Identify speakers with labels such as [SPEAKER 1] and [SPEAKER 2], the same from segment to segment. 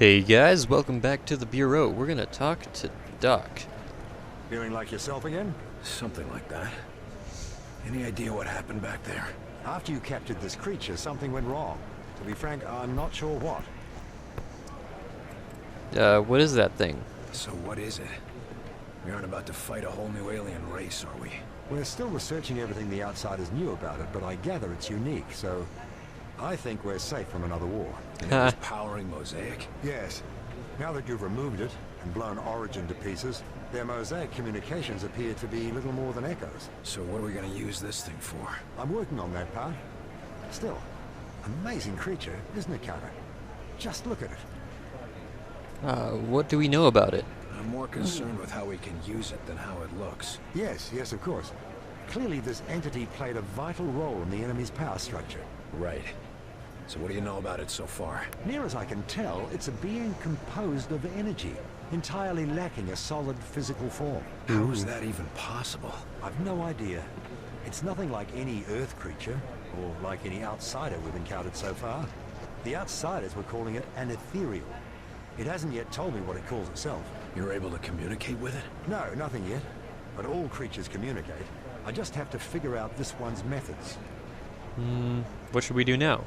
[SPEAKER 1] Hey guys, welcome back to the Bureau. We're gonna talk to Doc.
[SPEAKER 2] Feeling like yourself again?
[SPEAKER 3] Something like that. Any idea what happened back there?
[SPEAKER 2] After you captured this creature, something went wrong. To be frank, I'm not sure what.
[SPEAKER 1] What is that thing?
[SPEAKER 3] So what is it? We aren't about to fight a whole new alien race, are we?
[SPEAKER 2] We're still researching everything the Outsiders knew about it, but I gather it's unique, so I think we're safe from another war.
[SPEAKER 3] And it was powering Mosaic?
[SPEAKER 2] Yes. Now that you've removed it and blown Origin to pieces, their Mosaic communications appear to be little more than echoes.
[SPEAKER 3] So what are we gonna use this thing for?
[SPEAKER 2] I'm working on that part. Still, amazing creature, isn't it, Carter? Just look at it.
[SPEAKER 1] What do we know about it?
[SPEAKER 3] I'm more concerned with how we can use it than how it looks.
[SPEAKER 2] Yes, of course. Clearly this entity played a vital role in the enemy's power structure.
[SPEAKER 3] Right. So what do you know about it so far?
[SPEAKER 2] Near as I can tell, it's a being composed of energy, entirely lacking a solid physical form.
[SPEAKER 3] How is that even possible?
[SPEAKER 2] I've no idea. It's nothing like any Earth creature, or like any outsider we've encountered so far. The Outsiders were calling it an Ethereal. It hasn't yet told me what it calls itself.
[SPEAKER 3] You're able to communicate with it?
[SPEAKER 2] No, nothing yet. But all creatures communicate. I just have to figure out this one's methods.
[SPEAKER 1] What should we do now?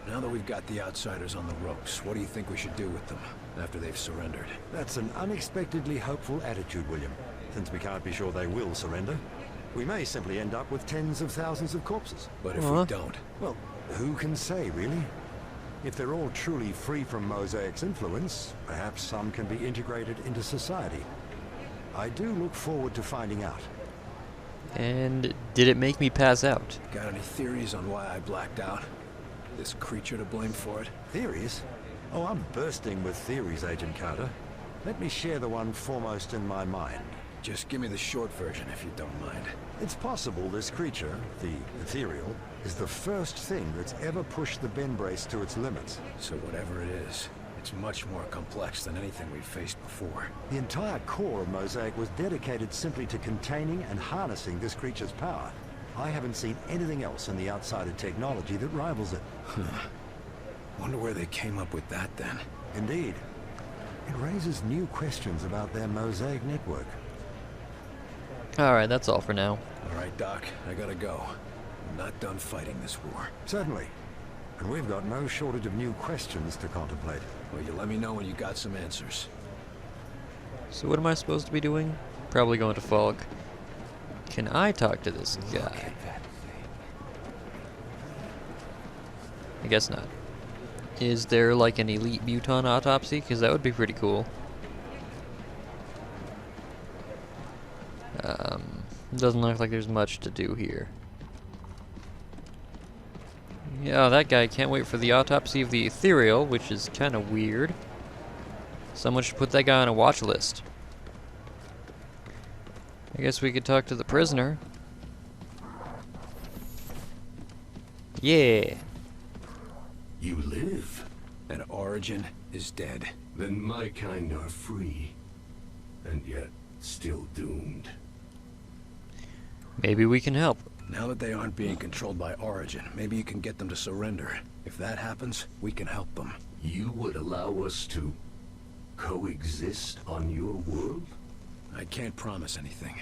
[SPEAKER 3] Now that we've got the Outsiders on the ropes, what do you think we should do with them after they've surrendered?
[SPEAKER 2] That's an unexpectedly hopeful attitude, William. Since we can't be sure they will surrender, we may simply end up with tens of thousands of corpses.
[SPEAKER 3] But if we don't?
[SPEAKER 2] Well, who can say, really? If they're all truly free from Mosaic's influence, perhaps some can be integrated into society. I do look forward to finding out.
[SPEAKER 1] And did it make me pass out?
[SPEAKER 3] Got any theories on why I blacked out? This creature to blame for it?
[SPEAKER 2] Theories? Oh, I'm bursting with theories, Agent Carter. Let me share the one foremost in my mind.
[SPEAKER 3] Just give me the short version if you don't mind.
[SPEAKER 2] It's possible this creature, the Ethereal, is the first thing that's ever pushed the Ben Brace to its limits.
[SPEAKER 3] So whatever it is, it's much more complex than anything we've faced before.
[SPEAKER 2] The entire core of Mosaic was dedicated simply to containing and harnessing this creature's power. I haven't seen anything else in the Outsider technology that rivals it.
[SPEAKER 3] Wonder where they came up with that then.
[SPEAKER 2] Indeed. It raises new questions about their Mosaic network.
[SPEAKER 1] Alright, that's all for now.
[SPEAKER 3] Alright, Doc, I gotta go. I'm not done fighting this war.
[SPEAKER 2] Certainly. And we've got no shortage of new questions to contemplate.
[SPEAKER 3] Well, you let me know when you got some answers.
[SPEAKER 1] So what am I supposed to be doing? Probably going to Fog. Can I talk to this guy? I guess not. Is there like an elite mutant autopsy? Because that would be pretty cool. Doesn't look like there's much to do here. Yeah, that guy can't wait for the autopsy of the Ethereal, which is kind of weird. Someone should put that guy on a watch list. I guess we could talk to the prisoner. Yeah.
[SPEAKER 4] You live.
[SPEAKER 3] And Origin is dead.
[SPEAKER 4] Then my kind are free. And yet, still doomed.
[SPEAKER 1] Maybe we can help.
[SPEAKER 3] Now that they aren't being controlled by Origin, maybe you can get them to surrender. If that happens, we can help them.
[SPEAKER 4] You would allow us to coexist on your world?
[SPEAKER 3] I can't promise anything.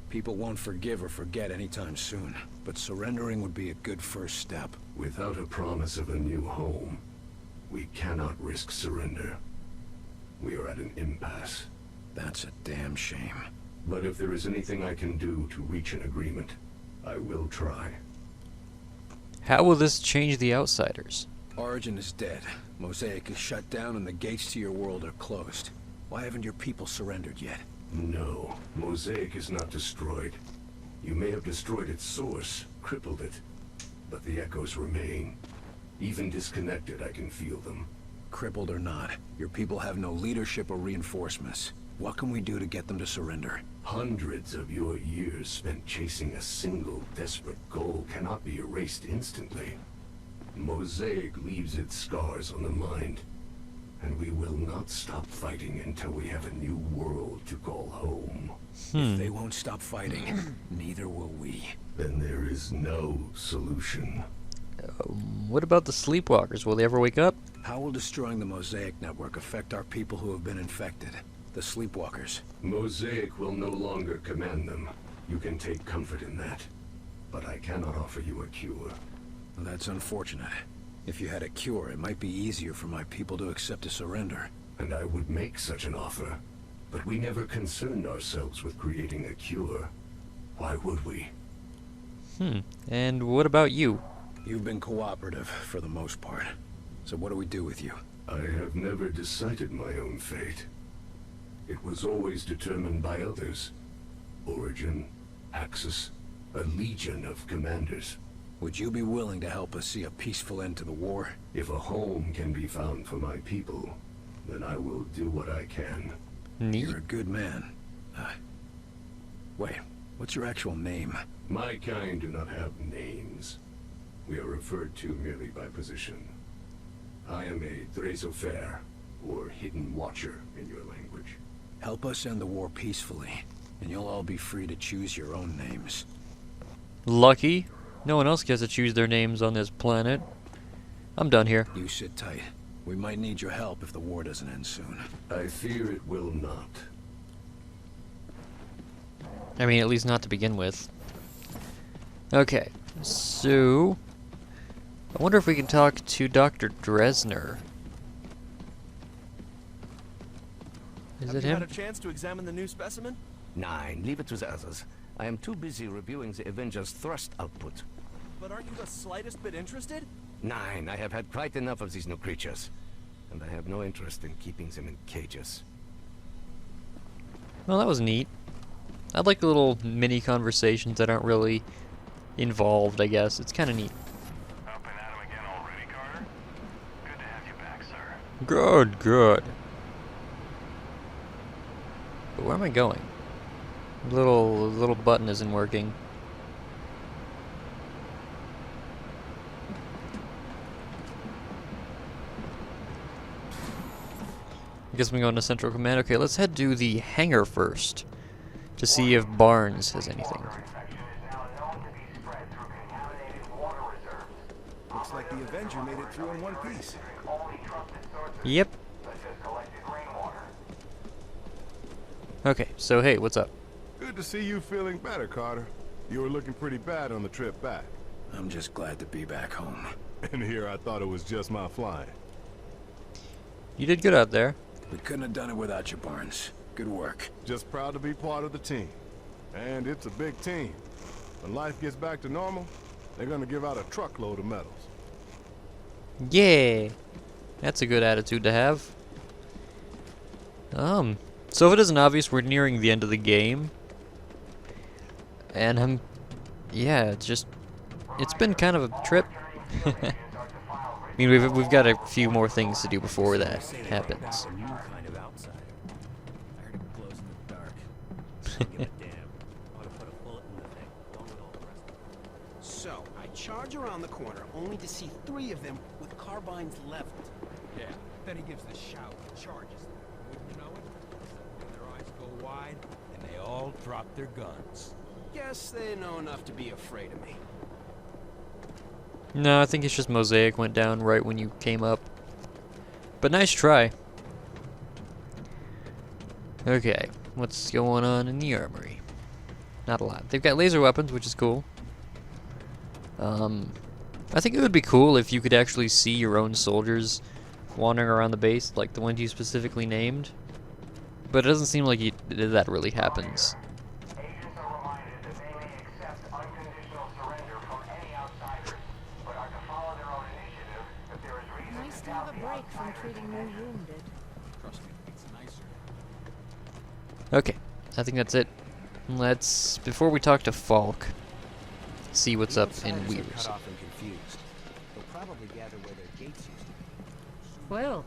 [SPEAKER 3] People won't forgive or forget anytime soon, but surrendering would be a good first step.
[SPEAKER 4] Without a promise of a new home, we cannot risk surrender. We are at an impasse.
[SPEAKER 3] That's a damn shame.
[SPEAKER 4] But if there is anything I can do to reach an agreement, I will try.
[SPEAKER 1] How will this change the Outsiders?
[SPEAKER 3] Origin is dead. Mosaic is shut down and the gates to your world are closed. Why haven't your people surrendered yet?
[SPEAKER 4] No, Mosaic is not destroyed. You may have destroyed its source, crippled it, but the echoes remain. Even disconnected, I can feel them.
[SPEAKER 3] Crippled or not, your people have no leadership or reinforcements. What can we do to get them to surrender?
[SPEAKER 4] Hundreds of your years spent chasing a single desperate goal cannot be erased instantly. Mosaic leaves its scars on the mind, and we will not stop fighting until we have a new world to call home.
[SPEAKER 3] If they won't stop fighting, neither will we.
[SPEAKER 4] Then there is no solution.
[SPEAKER 1] What about the sleepwalkers? Will they ever wake up?
[SPEAKER 3] How will destroying the Mosaic network affect our people who have been infected? The sleepwalkers.
[SPEAKER 4] Mosaic will no longer command them. You can take comfort in that. But I cannot offer you a cure.
[SPEAKER 3] Well, that's unfortunate. If you had a cure, it might be easier for my people to accept a surrender.
[SPEAKER 4] And I would make such an offer. But we never concerned ourselves with creating a cure. Why would we?
[SPEAKER 1] And what about you?
[SPEAKER 3] You've been cooperative for the most part. So what do we do with you?
[SPEAKER 4] I have never decided my own fate. It was always determined by others. Origin, Axis, a legion of commanders.
[SPEAKER 3] Would you be willing to help us see a peaceful end to the war?
[SPEAKER 4] If a home can be found for my people, then I will do what I can.
[SPEAKER 1] Neat.
[SPEAKER 3] You're a good man. Wait, what's your actual name?
[SPEAKER 4] My kind do not have names. We are referred to merely by position. I am a Drésofer, or Hidden Watcher in your language.
[SPEAKER 3] Help us end the war peacefully, and you'll all be free to choose your own names.
[SPEAKER 1] Lucky. No one else gets to choose their names on this planet. I'm done here.
[SPEAKER 3] You sit tight. We might need your help if the war doesn't end soon.
[SPEAKER 4] I fear it will not.
[SPEAKER 1] I mean, at least not to begin with. Okay, so... I wonder if we can talk to Dr. Dresner. Is
[SPEAKER 5] Have
[SPEAKER 1] it
[SPEAKER 5] you
[SPEAKER 1] him?
[SPEAKER 5] had a chance to examine the new specimen?
[SPEAKER 6] Nine. Leave it to the others. I am too busy reviewing the Avengers' thrust output.
[SPEAKER 5] But aren't you the slightest bit interested?
[SPEAKER 6] Nine. I have had quite enough of these new creatures. And I have no interest in keeping them in cages.
[SPEAKER 1] Well, that was neat. I like the little mini conversations that aren't really involved, I guess. It's kind of neat.
[SPEAKER 7] Up and at 'em again already, Carter? Good to have you back, sir.
[SPEAKER 1] Good, good. But where am I going? Little button isn't working. I guess I'm going to Central Command. Okay, let's head to the hangar first to see if Barnes has anything.
[SPEAKER 2] Looks like the Avenger made it through in one piece.
[SPEAKER 1] Yep. Okay, so hey, what's up?
[SPEAKER 8] Good to see you feeling better, Carter. You were looking pretty bad on the trip back.
[SPEAKER 3] I'm just glad to be back home.
[SPEAKER 8] And here I thought it was just my flying.
[SPEAKER 1] You did good out there.
[SPEAKER 3] We couldn't have done it without you, Barnes. Good work.
[SPEAKER 8] Just proud to be part of the team. And it's a big team. When life gets back to normal, they're gonna give out a truckload of medals.
[SPEAKER 1] Yeah, that's a good attitude to have. So if it isn't obvious, we're nearing the end of the game. And yeah, it's been kind of a trip. I mean, we've got a few more things to do before that happens.
[SPEAKER 2] A new kind of outsider. I heard it glows in the dark. Don't give a damn. Ought to put a bullet in the thing, along with all the rest of them.
[SPEAKER 9] So, I charge around the corner only to see 3 of them with carbines leveled.
[SPEAKER 10] Yeah, then he gives the shout and charges them. Wouldn't you know it? Then their eyes go wide, and they all drop their guns.
[SPEAKER 9] Guess they know enough to be afraid of me.
[SPEAKER 1] No, I think it's just Mosaic went down right when you came up. But nice try. Okay, what's going on in the armory? Not a lot. They've got laser weapons, which is cool. I think it would be cool if you could actually see your own soldiers wandering around the base, like the ones you specifically named. But it doesn't seem like that really happens.
[SPEAKER 7] Agents are reminded that they may accept unconditional surrender from any outsiders, but are to follow their own initiative if there is reason
[SPEAKER 11] Nice
[SPEAKER 7] to
[SPEAKER 11] to have
[SPEAKER 7] doubt
[SPEAKER 11] a
[SPEAKER 7] the
[SPEAKER 11] break from
[SPEAKER 7] outsiders'
[SPEAKER 11] treating new
[SPEAKER 7] intentions.
[SPEAKER 11] wounded.
[SPEAKER 10] Trust me, it's nicer.
[SPEAKER 1] Okay, I think that's it. Let's, before we talk to Falk, see what's up in
[SPEAKER 9] Outsiders are
[SPEAKER 1] Weirs.
[SPEAKER 9] cut off and confused. They'll probably gather where their gates used to be.
[SPEAKER 11] Well,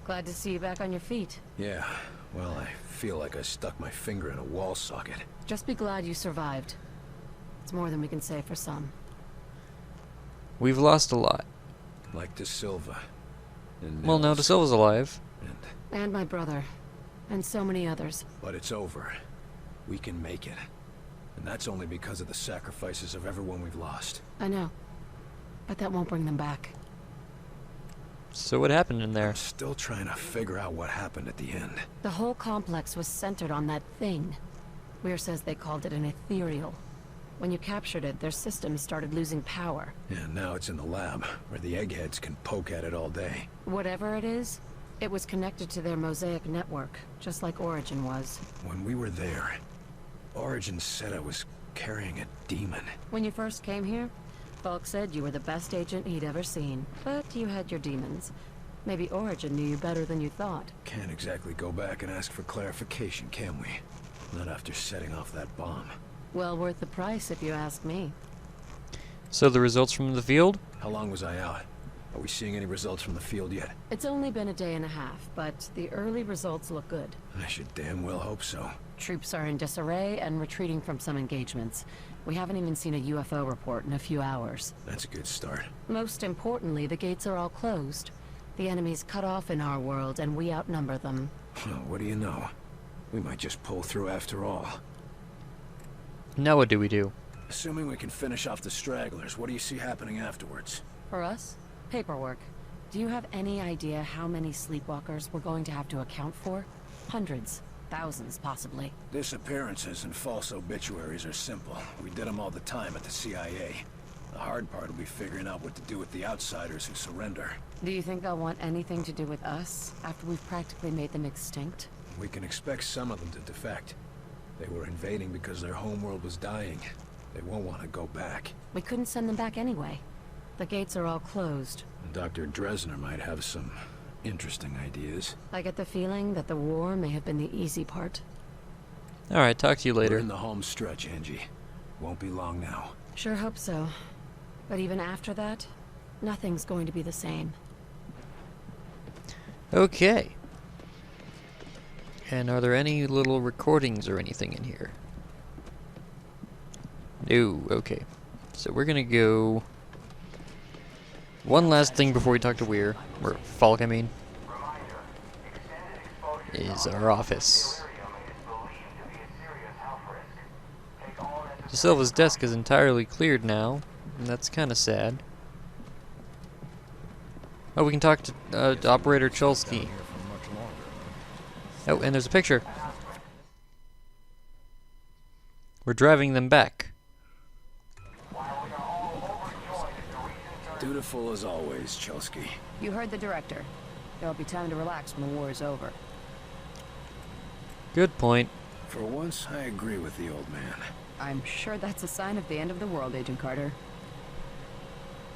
[SPEAKER 11] glad to see you back on your feet.
[SPEAKER 3] Yeah, well, I feel like I stuck my finger in a wall socket.
[SPEAKER 11] Just be glad you survived. It's more than we can say for some.
[SPEAKER 1] We've lost a lot.
[SPEAKER 3] Like De Silva. And
[SPEAKER 1] Well, no,
[SPEAKER 3] Nels,
[SPEAKER 1] De Silva's alive.
[SPEAKER 11] And my brother. And so many others.
[SPEAKER 3] But it's over. We can make it. And that's only because of the sacrifices of everyone we've lost.
[SPEAKER 11] I know. but that won't bring them back.
[SPEAKER 1] So what happened in there?
[SPEAKER 3] I'm still trying to figure out what happened at the end.
[SPEAKER 11] The whole complex was centered on that thing. Weir says they called it an Ethereal. When you captured it, their systems started losing power.
[SPEAKER 3] Yeah, now it's in the lab, where the eggheads can poke at it all day.
[SPEAKER 11] Whatever it is, it was connected to their Mosaic network, just like Origin was.
[SPEAKER 3] When we were there, Origin said I was carrying a demon.
[SPEAKER 11] When you first came here, Falk said you were the best agent he'd ever seen, but you had your demons. Maybe Origin knew you better than you thought.
[SPEAKER 3] Can't exactly go back and ask for clarification, can we? Not after setting off that bomb.
[SPEAKER 11] Well worth the price, if you ask me.
[SPEAKER 1] So the results from the field?
[SPEAKER 3] How long was I out? Are we seeing any results from the field yet?
[SPEAKER 11] It's only been a day and a half, but the early results look good.
[SPEAKER 3] I should damn well hope so.
[SPEAKER 11] Troops are in disarray and retreating from some engagements. We haven't even seen a UFO report in a few hours.
[SPEAKER 3] That's a good start.
[SPEAKER 11] Most importantly, the gates are all closed. The enemy's cut off in our world, and we outnumber them.
[SPEAKER 3] Well, what do you know? We might just pull through after all.
[SPEAKER 1] Now what do we do?
[SPEAKER 3] Assuming we can finish off the stragglers, what do you see happening afterwards?
[SPEAKER 11] For us? Paperwork. Do you have any idea how many sleepwalkers we're going to have to account for? Hundreds. Thousands, possibly.
[SPEAKER 3] Disappearances and false obituaries are simple. We did them all the time at the CIA. The hard part will be figuring out what to do with the outsiders who surrender.
[SPEAKER 11] Do you think they'll want anything to do with us after we've practically made them extinct?
[SPEAKER 3] We can expect some of them to defect. They were invading because their homeworld was dying. They won't want to go back.
[SPEAKER 11] We couldn't send them back anyway. The gates are all closed.
[SPEAKER 3] Dr. Dresner might have some interesting ideas.
[SPEAKER 11] I get the feeling that the war may have been the easy part.
[SPEAKER 1] Alright, talk to you later.
[SPEAKER 3] We're in the home stretch, Angie. Won't be long now.
[SPEAKER 11] Sure hope so. But even after that, nothing's going to be the same.
[SPEAKER 1] Okay. And are there any little recordings or anything in here? No, okay. So we're gonna go... One last thing before we talk to Weir, or Falk, I mean, is our office. De Silva's desk is entirely cleared now, and that's kind of sad. Oh, we can talk to Operator Cholsky. Oh, and there's a picture. We're driving them back.
[SPEAKER 3] Dutiful as always, Chelsky.
[SPEAKER 11] You heard the director. There'll be time to relax when the war is over.
[SPEAKER 1] Good point.
[SPEAKER 3] For once, I agree with the old man.
[SPEAKER 11] I'm sure that's a sign of the end of the world, Agent Carter.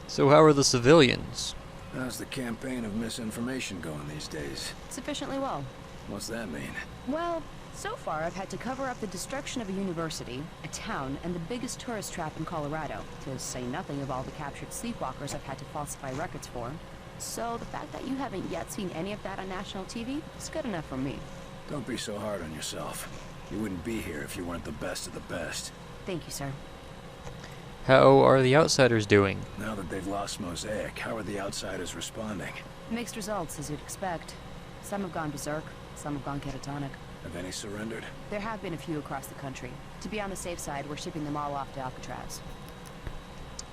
[SPEAKER 1] So how are the civilians?
[SPEAKER 3] How's the campaign of misinformation going these days?
[SPEAKER 11] Sufficiently well.
[SPEAKER 3] What's that mean?
[SPEAKER 11] Well, so far I've had to cover up the destruction of a university, a town, and the biggest tourist trap in Colorado, to say nothing of all the captured sleepwalkers I've had to falsify records for. So the fact that you haven't yet seen any of that on national TV is good enough for me.
[SPEAKER 3] Don't be so hard on yourself. You wouldn't be here if you weren't the best of the best.
[SPEAKER 11] Thank you, sir.
[SPEAKER 1] How are the outsiders doing?
[SPEAKER 3] Now that they've lost Mosaic, how are the outsiders responding?
[SPEAKER 11] Mixed results, as you'd expect. Some have gone berserk, some have gone catatonic.
[SPEAKER 3] Have any surrendered?
[SPEAKER 11] There have been a few across the country. To be on the safe side, we're shipping them all off to Alcatraz.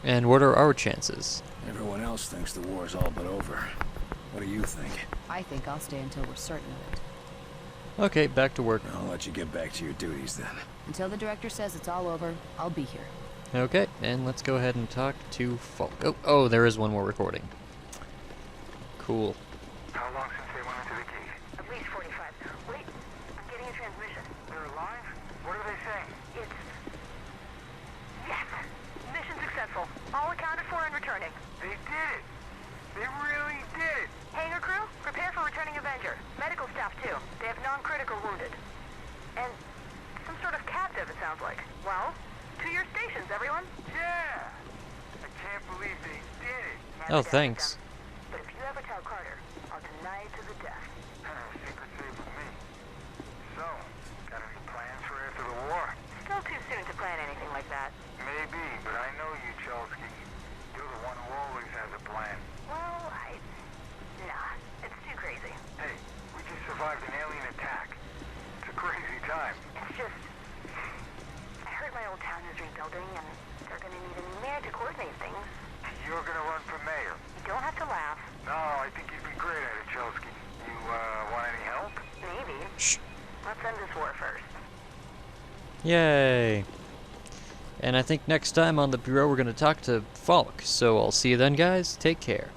[SPEAKER 1] And what are our chances?
[SPEAKER 3] Everyone else thinks the war's all but over. What do you think?
[SPEAKER 11] I think I'll stay until we're certain of it.
[SPEAKER 1] Okay, back to work.
[SPEAKER 3] I'll let you get back to your duties then.
[SPEAKER 11] Until the director says it's all over, I'll be here.
[SPEAKER 1] Okay, and let's go ahead and talk to Falk. Oh, there is one more recording. Cool.
[SPEAKER 7] How long since they went into the gate? At least 45. Wait, I'm getting a transmission. They're alive? What are they saying? It's... Yes! Mission successful. All accounted for and returning. They did it! They really did it! Hangar crew, prepare for returning Avenger. Medical staff too. They have non-critical wounded. And some sort of captive, it sounds like. Well, to your stations, everyone. Yeah! I can't believe they did it.
[SPEAKER 1] Oh, thanks.
[SPEAKER 7] But if you ever tell Carter, I'll deny it to the death. Secret safe with me. So, got any plans for after the war? Still too soon to plan anything like that. Maybe, but I know you, Chelsky. You're the one who always has a plan. Well, nah, it's too crazy. Hey, we just survived an alien attack. It's a crazy time. It's just... I heard my old town is rebuilding, and they're gonna need a new mayor to coordinate things. You're gonna run
[SPEAKER 1] much.
[SPEAKER 7] Let's end this war first.
[SPEAKER 1] Yay. And I think next time on the Bureau we're going to talk to Falk. So I'll see you then, guys. Take care.